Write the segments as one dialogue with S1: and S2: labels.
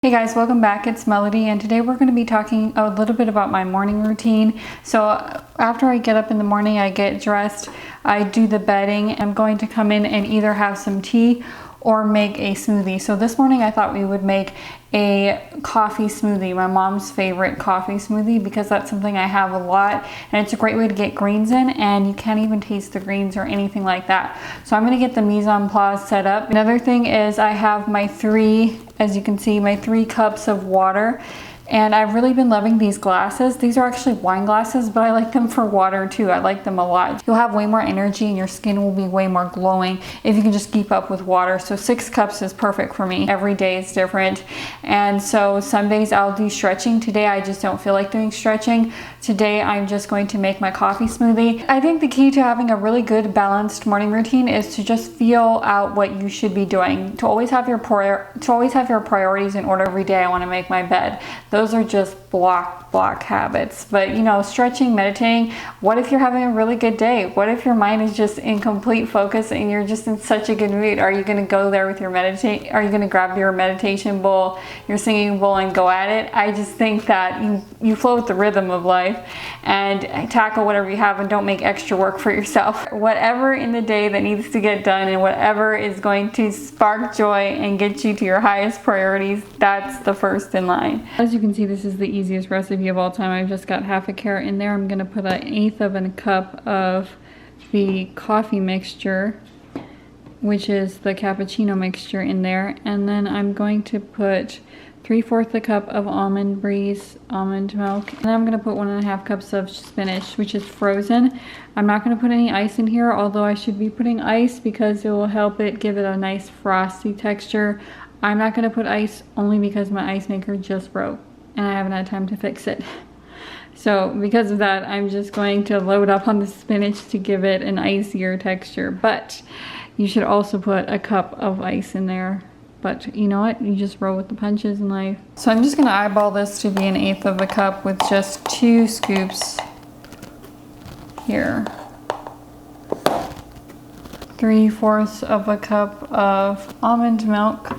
S1: Hey guys, welcome back. It's Melody, and today we're going to be talking a little bit about my morning routine. So after I get up in the morning, I get dressed, I do the bedding. I'm going to come in and either have some tea or make a smoothie. So this morning I thought we would make a coffee smoothie, my mom's favorite coffee smoothie, because that's something I have a lot and it's a great way to get greens in, and you can't even taste the greens or anything like that. So I'm going to get the mise en place set up. Another thing is I have my as you can see, my 3 cups of water. And I've really been loving these glasses. These are actually wine glasses, but I like them for water too. I like them a lot. You'll have way more energy and your skin will be way more glowing if you can just keep up with water. So 6 cups is perfect for me. Every day is different. And so some days I'll do stretching. Today I just don't feel like doing stretching. Today I'm just going to make my coffee smoothie. I think the key to having a really good balanced morning routine is to just feel out what you should be doing. To always have your priorities in order. Every day I want to make my bed. Those are just block habits. But you know, stretching, meditating, what if you're having a really good day? What if your mind is just in complete focus and you're just in such a good mood? Are you going to go there with your are you going to grab your meditation bowl, your singing bowl, and go at it? I just think that you flow with the rhythm of life and tackle whatever you have and don't make extra work for yourself. Whatever in the day that needs to get done and whatever is going to spark joy and get you to your highest priorities, that's the first in line. As you can see, this is the easiest recipe of all time. I've just got half a carrot in there. I'm going to put 1/8 of a cup of the coffee mixture, which is the cappuccino mixture, in there. And then I'm going to put 3/4 a cup of almond milk. And then I'm going to put 1.5 cups of spinach, which is frozen. I'm not going to put any ice in here, although I should be putting ice because it will help it give it a nice frosty texture. I'm not going to put ice only because my ice maker just broke and I haven't had time to fix it. So because of that, I'm just going to load up on the spinach to give it an icier texture. But you should also put a cup of ice in there. But you know what? You just roll with the punches in life. So I'm just going to eyeball this to be 1/8 of a cup with just 2 scoops here. 3/4 of a cup of almond milk.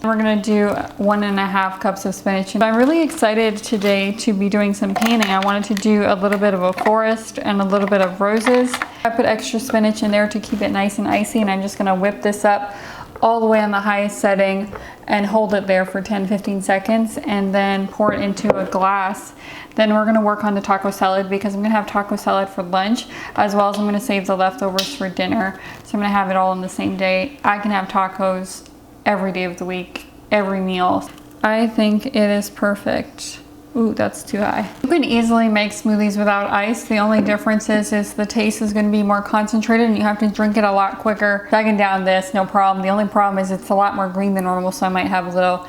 S1: We're gonna do 1.5 cups of spinach. I'm really excited today to be doing some painting. I wanted to do a little bit of a forest and a little bit of roses. I put extra spinach in there to keep it nice and icy, and I'm just gonna whip this up all the way on the highest setting and hold it there for 10-15 seconds and then pour it into a glass. Then we're gonna work on the taco salad because I'm gonna have taco salad for lunch, as well as I'm gonna save the leftovers for dinner. So I'm gonna have it all in the same day. I can have tacos every day of the week, every meal. I think it is perfect. Ooh, that's too high. You can easily make smoothies without ice. The only difference is the taste is going to be more concentrated and you have to drink it a lot quicker. I can down this, no problem. The only problem is it's a lot more green than normal, so I might have a little,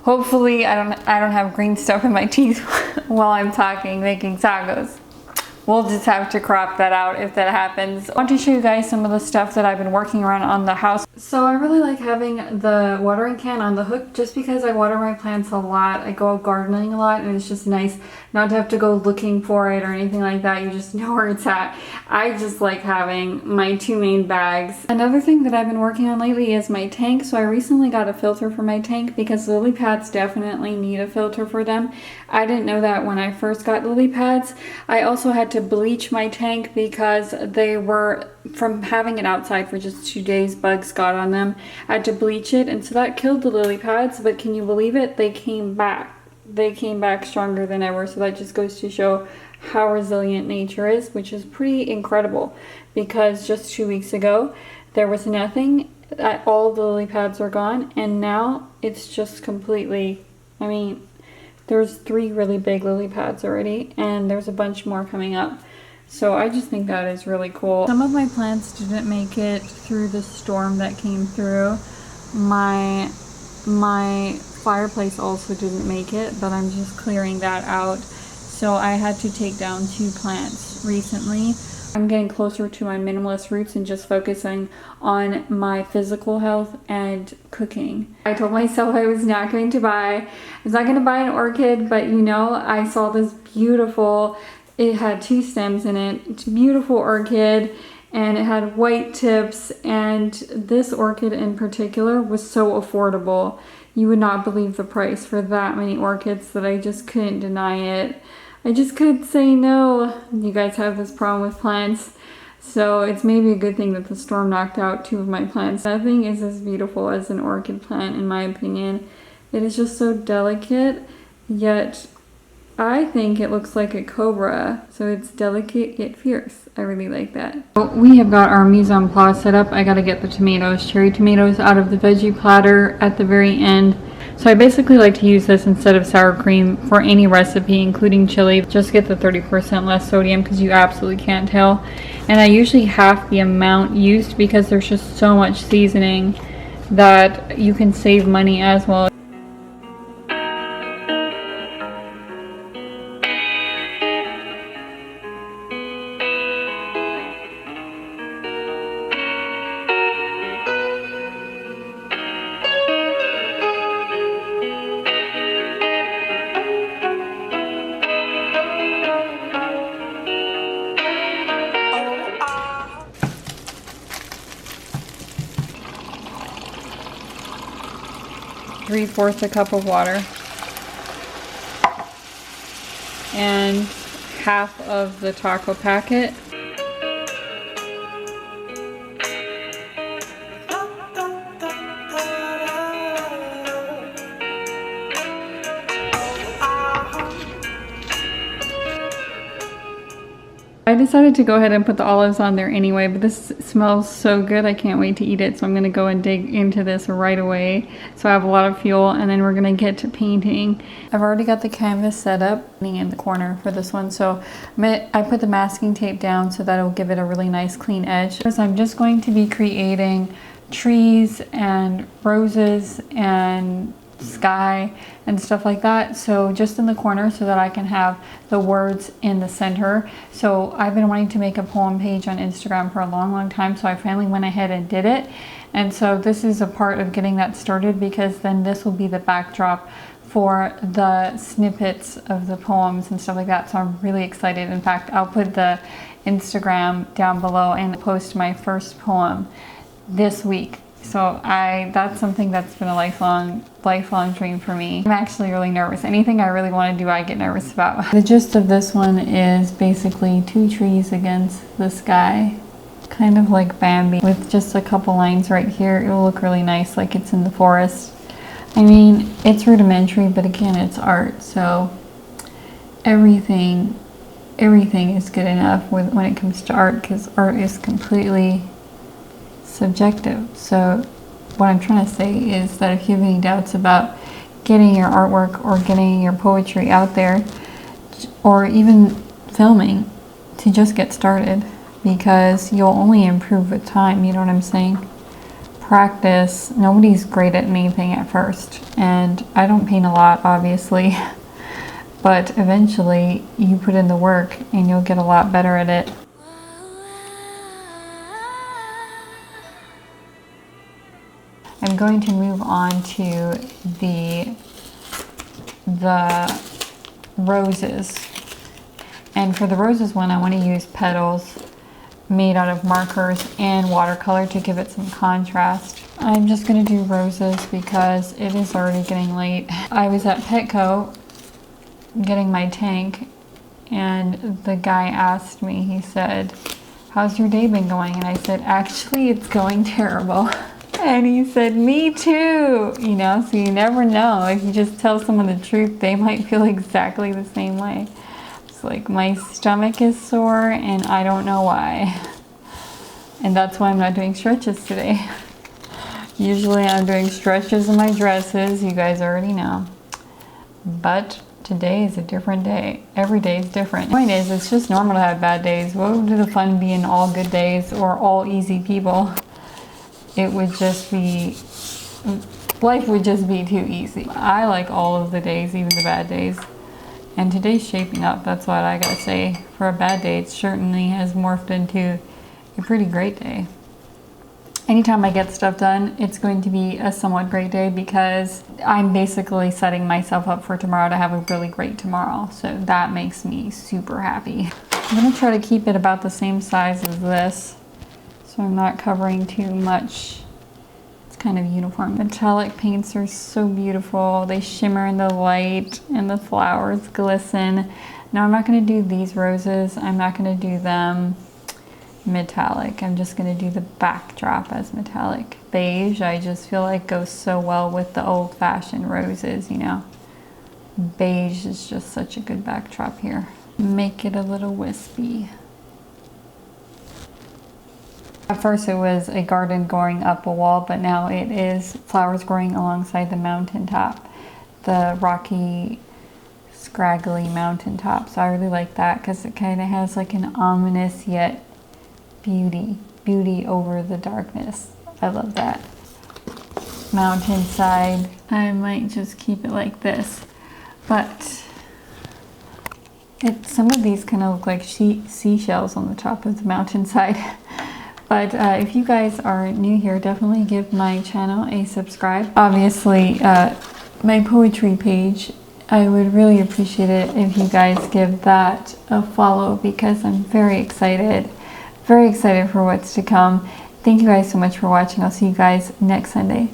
S1: hopefully I don't have green stuff in my teeth while I'm talking, making tacos. We'll just have to crop that out if that happens. I want to show you guys some of the stuff that I've been working around on the house. So I really like having the watering can on the hook just because I water my plants a lot. I go gardening a lot and it's just nice not to have to go looking for it or anything like that. You just know where it's at. I just like having my 2 main bags. Another thing that I've been working on lately is my tank. So I recently got a filter for my tank because lily pads definitely need a filter for them. I didn't know that when I first got lily pads. I also had to bleach my tank because they were, from having it outside for just 2 days, bugs got on them. I had to bleach it, and so that killed the lily pads, but can you believe it? They came back. They came back stronger than ever, so that just goes to show how resilient nature is, which is pretty incredible because just 2 weeks ago there was nothing. All of the lily pads are gone, and now it's just completely, I mean, there's 3 really big lily pads already, and there's a bunch more coming up. So I just think that is really cool. Some of my plants didn't make it through the storm that came through. My fireplace also didn't make it, but I'm just clearing that out. So I had to take down 2 plants recently. I'm getting closer to my minimalist roots and just focusing on my physical health and cooking. I told myself I was not going to buy an orchid, but you know, I saw this beautiful, it had 2 stems in it. It's a beautiful orchid and it had white tips, and this orchid in particular was so affordable. You would not believe the price for that many orchids that I just couldn't deny it. I just couldn't say no. You guys have this problem with plants. So it's maybe a good thing that the storm knocked out 2 of my plants. Nothing is as beautiful as an orchid plant, in my opinion. It is just so delicate, yet I think it looks like a cobra. So it's delicate yet fierce. I really like that. We have got our mise en place set up. I gotta get the tomatoes, cherry tomatoes, out of the veggie platter at the very end. So I basically like to use this instead of sour cream for any recipe, including chili. Just get the 30% less sodium because you absolutely can't tell. And I usually half the amount used because there's just so much seasoning that you can save money as well. Three-fourths a cup of water and half of the taco packet. I decided to go ahead and put the olives on there anyway, but this smells so good. I can't wait to eat it. So I'm going to go and dig into this right away. So I have a lot of fuel, and then we're going to get to painting. I've already got the canvas set up in the corner for this one. So I put the masking tape down so that it'll give it a really nice clean edge. So I'm just going to be creating trees and roses and sky and stuff like that, so just in the corner so that I can have the words in the center. So I've been wanting to make a poem page on Instagram for a long time, so I finally went ahead and did it. And so this is a part of getting that started, because then this will be the backdrop for the snippets of the poems and stuff like that. So I'm really excited. In fact, I'll put the Instagram down below and post my first poem this week. So that's something that's been a lifelong dream for me. I'm actually really nervous. Anything I really want to do, I get nervous about. The gist of this one is basically 2 trees against the sky, kind of like Bambi, with just a couple lines right here. It will look really nice, like it's in the forest. I mean, it's rudimentary, but again, it's art, so everything is good enough when it comes to art, because art is completely subjective. So what I'm trying to say is that if you have any doubts about getting your artwork or getting your poetry out there, or even filming, to just get started, because you'll only improve with time. You know what I'm saying? Practice. Nobody's great at anything at first, and I don't paint a lot, obviously, but eventually you put in the work and you'll get a lot better at it. I'm going to move on to the roses. And for the roses one, I want to use petals made out of markers and watercolor to give it some contrast. I'm just going to do roses because it is already getting late. I was at Petco getting my tank, and the guy asked me, he said, "How's your day been going?" And I said, "Actually, it's going terrible." And he said, "Me too." You know, so you never know. If you just tell someone the truth, they might feel exactly the same way. It's like, my stomach is sore and I don't know why. And that's why I'm not doing stretches today. Usually I'm doing stretches in my dresses, you guys already know. But today is a different day. Every day is different. The point is, it's just normal to have bad days. What would the fun be in all good days or all easy people? It would just be, life would just be too easy. I like all of the days, even the bad days. And today's shaping up, that's what I gotta say. For a bad day, it certainly has morphed into a pretty great day. Anytime I get stuff done, it's going to be a somewhat great day, because I'm basically setting myself up for tomorrow to have a really great tomorrow. So that makes me super happy. I'm gonna try to keep it about the same size as this, so I'm not covering too much. It's kind of uniform. Metallic paints are so beautiful. They shimmer in the light and the flowers glisten. Now I'm not going to do these roses. I'm not going to do them metallic. I'm just going to do the backdrop as metallic. Beige, I just feel like goes so well with the old-fashioned roses, you know. Beige is just such a good backdrop here. Make it a little wispy. At first it was a garden going up a wall, but now it is flowers growing alongside the mountaintop. The rocky, scraggly mountaintop. So I really like that because it kind of has like an ominous yet beauty over the darkness. I love that. Mountainside. I might just keep it like this, but some of these kind of look like seashells on the top of the mountainside. But if you guys are new here, definitely give my channel a subscribe. Obviously, my poetry page, I would really appreciate it if you guys give that a follow because I'm very excited for what's to come. Thank you guys so much for watching. I'll see you guys next Sunday.